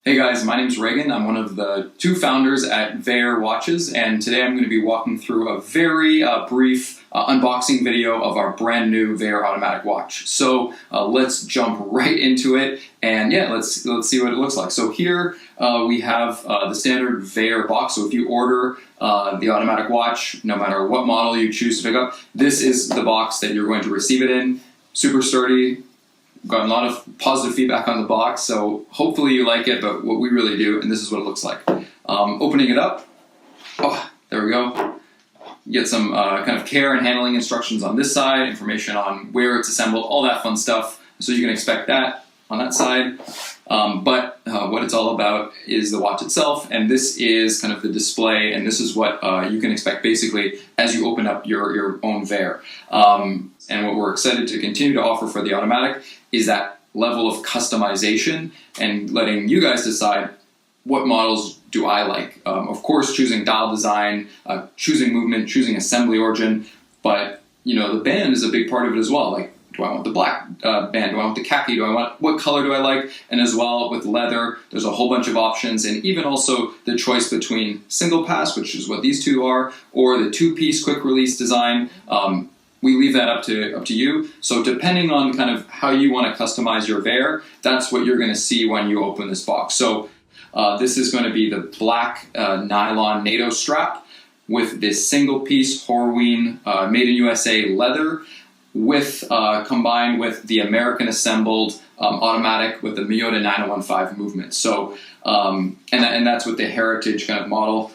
Hey guys, my name's Reagan. I'm one of the two founders at Vaer watches, and today I'm going to be walking through a very brief unboxing video of our brand new Vaer automatic watch. So let's jump right into it, and yeah, let's see what it looks like. So here we have the standard Vaer box. So if you order the automatic watch, no matter what model you choose to pick up, this is the box that you're going to receive it in. Super sturdy. Gotten a lot of positive feedback on the box, so hopefully you like it, but what we really do, and this is what it looks like. Opening it up, oh, there we go. You get some kind of care and handling instructions on this side, information on where it's assembled, all that fun stuff, so you can expect that on that side. But what it's all about is the watch itself, and this is kind of the display, and this is what you can expect basically as you open up your own Vaer. And what we're excited to continue to offer for the automatic is that level of customization and letting you guys decide what models do I like. Of course, choosing dial design, choosing movement, choosing assembly origin, but you know, the band is a big part of it as well. Like, do I want the black band? Do I want the khaki? What color do I like? And as well with leather, there's a whole bunch of options, and even also the choice between single pass, which is what these two are, or the two-piece quick release design. We leave that up to you. So depending on kind of how you want to customize your Vaer, that's what you're going to see when you open this box. So this is going to be the black nylon NATO Strap with this single piece Horween made in USA leather with combined with the American assembled automatic with the Miyota 9015 movement. So and that's with the heritage kind of model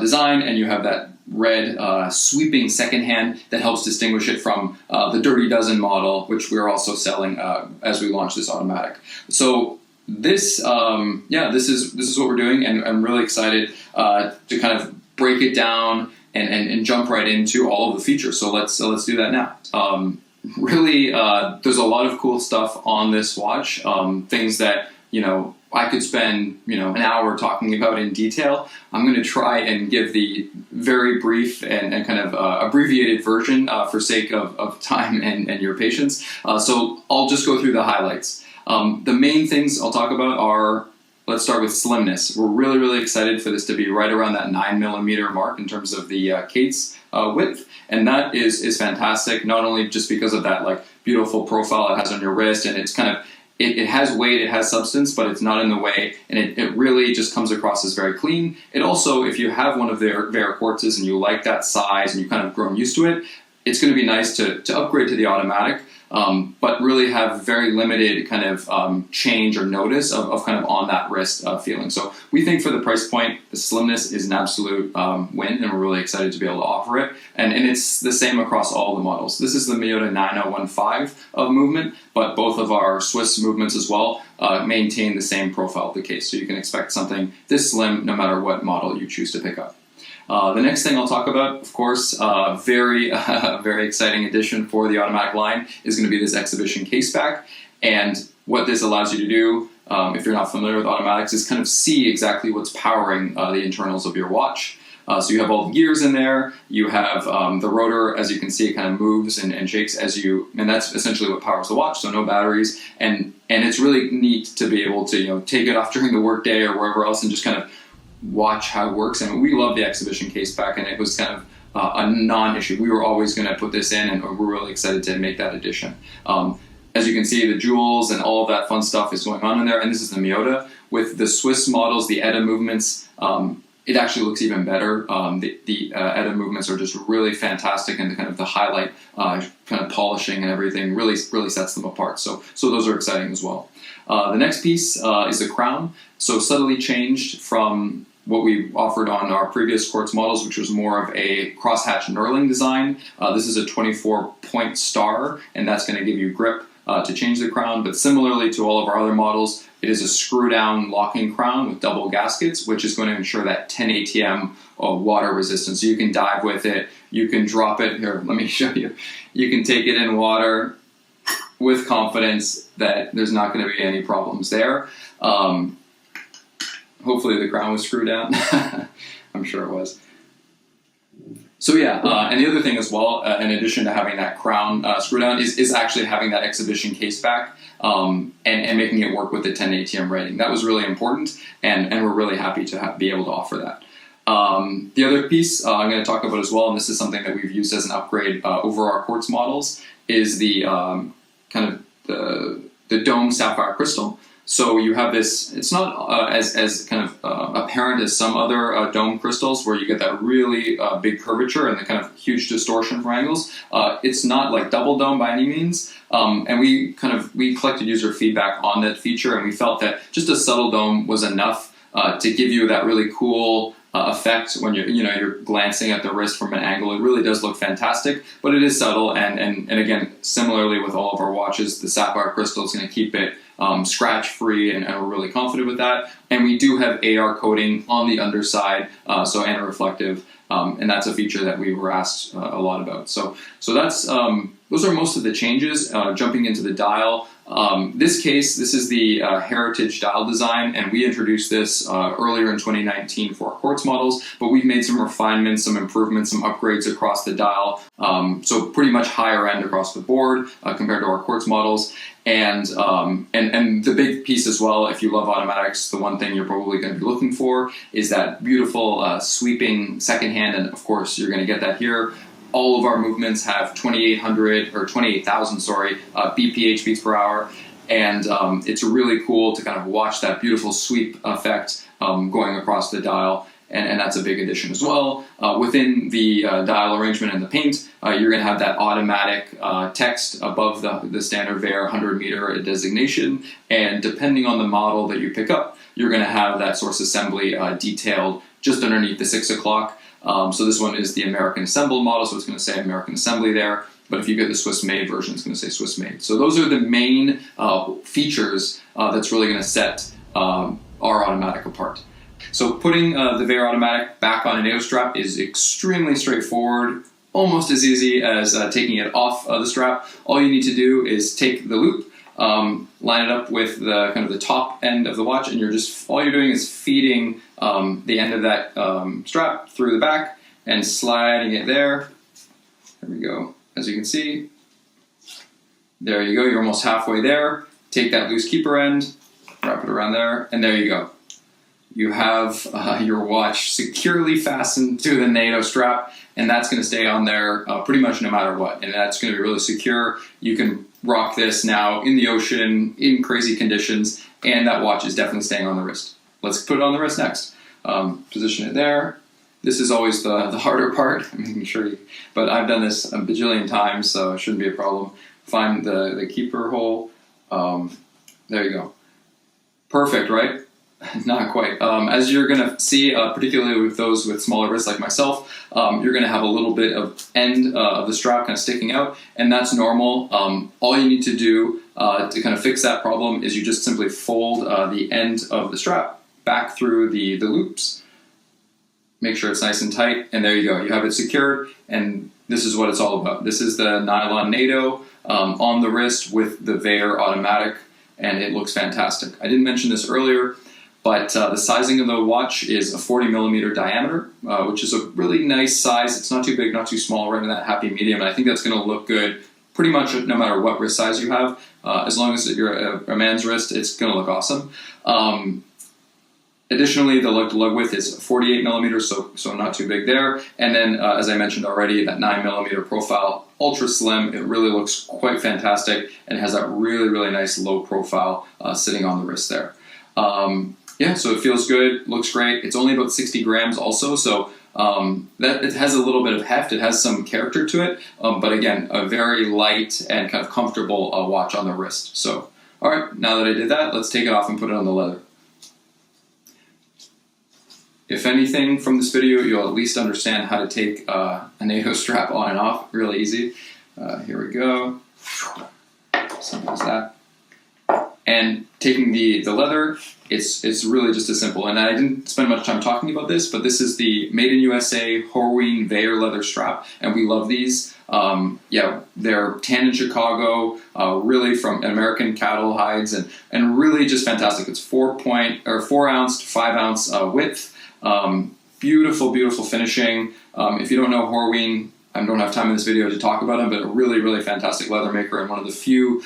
design, and you have that red sweeping second hand that helps distinguish it from the Dirty Dozen model, which we're also selling as we launch this automatic. So this, this is what we're doing, and I'm really excited to kind of break it down and jump right into all of the features. So let's do that now. Really, there's a lot of cool stuff on this watch, things that, you know, I could spend, an hour talking about in detail. I'm going to try and give the very brief and kind of abbreviated version for sake of time and your patience. So I'll just go through the highlights. The main things I'll talk about are, let's start with slimness. We're really, really excited for this to be right around that 9mm mark in terms of the case width. And that is fantastic, not only just because of that like beautiful profile it has on your wrist, and it's kind of, it has weight, it has substance, but it's not in the way, and it really just comes across as very clean. It also, if you have one of their Vaer quartzes and you like that size and you've kind of grown used to it, it's going to be nice to upgrade to the automatic, but really have very limited kind of change or notice of kind of on that wrist feeling. So we think for the price point, the slimness is an absolute win, and we're really excited to be able to offer it. And it's the same across all the models. This is the Miyota 9015 of movement, but both of our Swiss movements as well maintain the same profile of the case. So you can expect something this slim no matter what model you choose to pick up. The next thing I'll talk about, of course, very exciting addition for the automatic line is going to be this exhibition case back. And what this allows you to do, if you're not familiar with automatics, is kind of see exactly what's powering the internals of your watch. So you have all the gears in there, you have the rotor, as you can see, it kind of moves and shakes as you, and that's essentially what powers the watch, so no batteries. And it's really neat to be able to, take it off during the workday or wherever else and just kind of watch how it works. And we love the exhibition case back, and it was kind of a non-issue. We were always going to put this in, and we're really excited to make that addition. As you can see, the jewels and all of that fun stuff is going on in there, and this is the Miyota. With the Swiss models, the ETA movements, it actually looks even better. The ETA movements are just really fantastic, and the kind of the highlight, kind of polishing and everything really sets them apart. So those are exciting as well. The next piece is the crown. So subtly changed from what we offered on our previous quartz models, which was more of a crosshatch knurling design. This is a 24-point star, and that's going to give you grip to change the crown. But similarly to all of our other models, it is a screw-down locking crown with double gaskets, which is going to ensure that 10 ATM water resistance. So you can dive with it, you can drop it. Here, let me show you. You can take it in water with confidence that there's not going to be any problems there. Hopefully the crown was screwed down. I'm sure it was. So yeah, and the other thing as well, in addition to having that crown screw down, is actually having that exhibition case back and making it work with the 10 ATM rating. That was really important, and we're really happy to be able to offer that. The other piece I'm going to talk about as well, and this is something that we've used as an upgrade over our quartz models, is the kind of the dome sapphire crystal. So you have this, it's not as kind of apparent as some other dome crystals where you get that really big curvature and the kind of huge distortion for angles. It's not like double dome by any means. And we collected user feedback on that feature, and we felt that just a subtle dome was enough to give you that really cool effect when you're glancing at the wrist from an angle. It really does look fantastic, but it is subtle, and again, similarly with all of our watches, the sapphire crystal is going to keep it scratch free, and we're really confident with that. And we do have AR coating on the underside, so anti-reflective, and that's a feature that we were asked a lot about. So that's those are most of the changes. Jumping into the dial. This is the Heritage dial design, and we introduced this earlier in 2019 for our quartz models, but we've made some refinements, some improvements, some upgrades across the dial, so pretty much higher end across the board compared to our quartz models. And the big piece as well, if you love automatics, the one thing you're probably going to be looking for is that beautiful sweeping second hand, and of course you're going to get that here. All of our movements have 28,000 BPH, beats per hour, and it's really cool to kind of watch that beautiful sweep effect going across the dial, and that's a big addition as well. Within the dial arrangement and the paint, you're going to have that automatic text above the standard Vaer 100-meter designation, and depending on the model that you pick up, you're going to have that source assembly detailed just underneath the 6 o'clock. So this one is the American assembled model, so it's going to say American Assembly there. But if you get the Swiss made version, it's going to say Swiss made. So those are the main features that's really going to set our automatic apart. So putting the Vaer automatic back on a NATO strap is extremely straightforward, almost as easy as taking it off the strap. All you need to do is take the loop, line it up with the kind of the top end of the watch, and all you're doing is feeding the end of that strap through the back and sliding it there. There we go. As you can see, there you go. You're almost halfway there. Take that loose keeper end, wrap it around there, and there you go. You have your watch securely fastened to the NATO strap, and that's going to stay on there pretty much no matter what, and that's going to be really secure. You can rock this now in the ocean, in crazy conditions, and that watch is definitely staying on the wrist. Let's put it on the wrist next. Position it there. This is always the harder part, making sure but I've done this a bajillion times, so it shouldn't be a problem. Find the keeper hole. There you go. Perfect, right? Not quite. As you're going to see, particularly with those with smaller wrists like myself, you're going to have a little bit of end of the strap kind of sticking out, and that's normal. All you need to do to kind of fix that problem is you just simply fold the end of the strap back through the loops. Make sure it's nice and tight, and there you go. You have it secured, and this is what it's all about. This is the nylon NATO on the wrist with the Vaer automatic, and it looks fantastic. I didn't mention this earlier, but the sizing of the watch is a 40-millimeter diameter, which is a really nice size. It's not too big, not too small, right in that happy medium, and I think that's going to look good pretty much no matter what wrist size you have. As long as you're a man's wrist, it's going to look awesome. Additionally, the lug-to-lug width is 48 millimeters, so not too big there. And then, as I mentioned already, that 9-millimeter profile, ultra slim. It really looks quite fantastic and has that really, really nice low profile sitting on the wrist there. Yeah, so it feels good, looks great. It's only about 60 grams also, so that it has a little bit of heft. It has some character to it, but again, a very light and kind of comfortable watch on the wrist. So, all right, now that I did that, let's take it off and put it on the leather. If anything from this video, you'll at least understand how to take a NATO strap on and off. Really easy. Here we go. Simple as that. And taking the leather, it's really just as simple. And I didn't spend much time talking about this, but this is the Made in USA Horween Vaer leather strap, and we love these. Yeah, they're tanned in Chicago, really from American cattle hides, and really just fantastic. It's 4 ounce to 5 ounce width. beautiful, beautiful finishing. If you don't know Horween, I don't have time in this video to talk about them, but a really, really fantastic leather maker and one of the few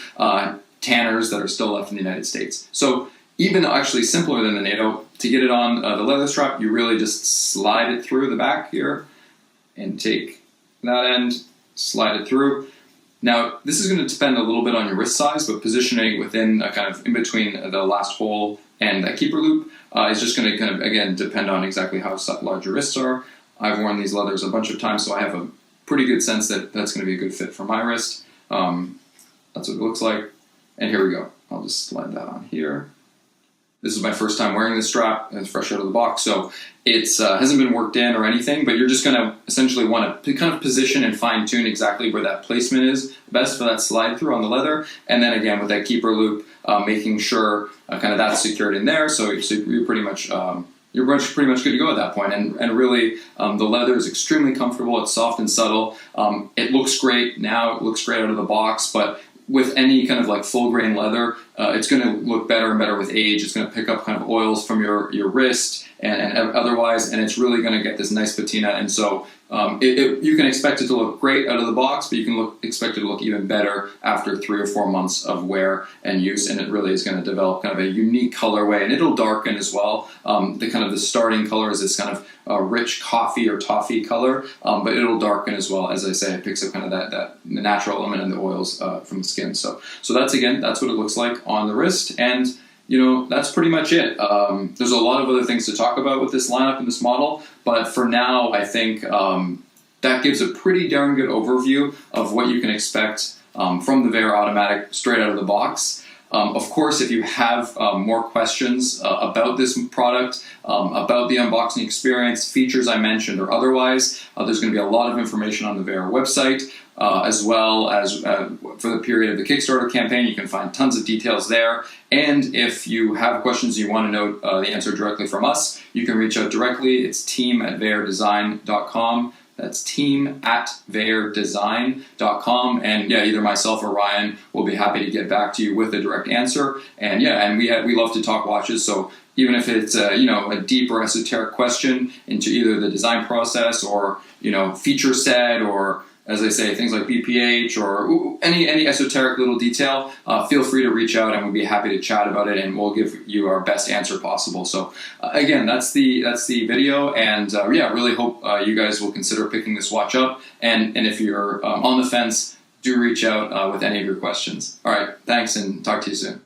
tanners that are still left in the United States. So even actually simpler than the NATO, to get it on the leather strap, you really just slide it through the back here and take that end, slide it through. Now, this is going to depend a little bit on your wrist size, but positioning within a kind of in between the last hole and that keeper loop is just going to kind of, again, depend on exactly how large your wrists are. I've worn these leathers a bunch of times, so I have a pretty good sense that that's going to be a good fit for my wrist. That's what it looks like. And here we go. I'll just slide that on here. This is my first time wearing this strap. It's fresh out of the box, so it hasn't been worked in or anything, but you're just going to essentially want to kind of position and fine tune exactly where that placement is best for that slide through on the leather. And then again, with that keeper loop, making sure kind of that's secured in there. So you're pretty much pretty much good to go at that point. And really, the leather is extremely comfortable. It's soft and subtle. It looks great now. It looks great out of the box, but with any kind of like full grain leather, it's going to look better and better with age. It's going to pick up kind of oils from your wrist and otherwise, and it's really going to get this nice patina. And so you can expect it to look great out of the box, but you can expect it to look even better after 3 or 4 months of wear and use. And it really is going to develop kind of a unique colorway, and it'll darken as well. The starting color is this kind of rich coffee or toffee color, but it'll darken as well. As I say, it picks up kind of the natural element and the oils from the skin. So that's what it looks like on the wrist. And that's pretty much it. There's a lot of other things to talk about with this lineup and this model, but for now, I think that gives a pretty darn good overview of what you can expect from the Vaer automatic straight out of the box. Of course, if you have more questions about this product, about the unboxing experience, features I mentioned or otherwise, there's going to be a lot of information on the Vaer website, as well as for the period of the Kickstarter campaign. You can find tons of details there. And if you have questions you want to know the answer directly from us, you can reach out directly. It's team@vaerdesign.com. That's team@vaerdesign.com, and either myself or Ryan will be happy to get back to you with a direct answer. And we love to talk watches, so even if it's a deeper esoteric question into either the design process or feature set, or as I say, things like BPH or any esoteric little detail, feel free to reach out and we'll be happy to chat about it, and we'll give you our best answer possible. So again, that's the video, and really hope you guys will consider picking this watch up. And if you're on the fence, do reach out with any of your questions. All right, thanks, and talk to you soon.